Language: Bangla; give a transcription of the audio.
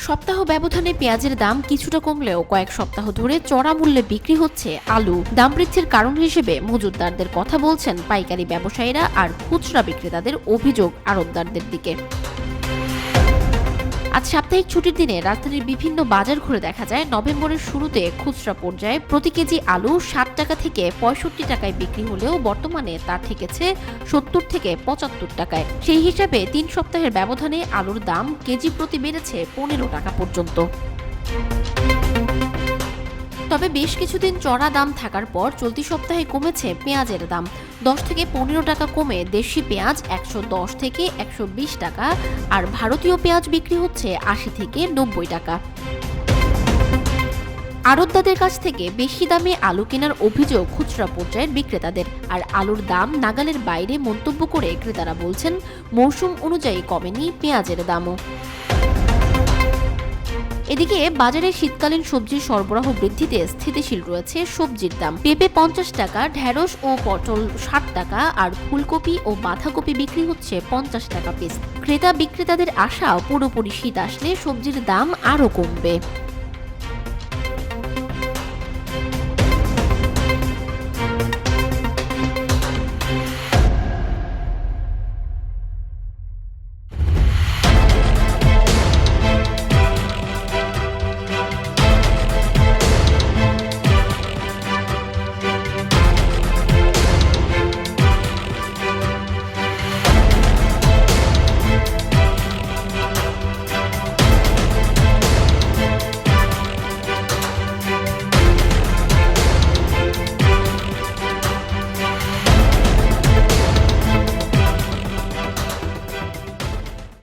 সপ্তাহ ব্যবধানে পেঁয়াজের দাম কিছুটা কমলেও কয়েক সপ্তাহ ধরে চড়া মূল্যে বিক্রি হচ্ছে আলু। দাম বৃদ্ধির কারণ হিসেবে মজুতদারদের কথা বলছেন পাইকারি ব্যবসায়ীরা, আর খুচরা বিক্রেতাদের অভিযোগ আড়তদারদের দিকে। আজ সাপ্তাহিক ছুটির দিনে রাজধানীর বিভিন্ন বাজার ঘুরে দেখা যায় নভেম্বরের শুরুতে খুচরা পর্যায়ে প্রতি কেজি আলু ৬০ টাকা থেকে ৬৫ টাকায় বিক্রি হলেও বর্তমানে তা ঠেকেছে ৭০ থেকে ৭৫ টাকায়। সেই হিসাবে ৩ সপ্তাহের ব্যবধানে আলুর দাম কেজি প্রতি বেড়েছে ১৫ টাকা পর্যন্ত। তবে বেশ কিছুদিন চড়া দাম থাকার পর চলতি সপ্তাহে কমেছে পেঁয়াজের দাম। ১০ থেকে ১৫ টাকা কমে দেশি পেঁয়াজ ১১০ থেকে ১২০ টাকা, আর ভারতীয় পেঁয়াজ বিক্রি হচ্ছে ৮০ থেকে ৯০ টাকা। আড়তদারদের কাছ থেকে বেশি দামে আলু কেনার অভিযোগ খুচরা পর্যায়ের বিক্রেতাদের, আর আলুর দাম নাগালের বাইরে মন্তব্য করে ক্রেতারা বলছেন মৌসুম অনুযায়ী কমেনি পেঁয়াজের দামও। এদিকে বাজারে শীতকালীন সবজির সরবরাহ বৃদ্ধিতে স্থিতিশীল রয়েছে সবজির দাম। পেঁপে ৫০ টাকা, ঢেঁড়স ও পটল ৬০ টাকা, আর ফুলকপি ও বাঁধাকপি বিক্রি হচ্ছে ৫০ টাকা পিস। ক্রেতা বিক্রেতাদের আশা পুরোপুরি শীত আসলে সবজির দাম আরও কমবে।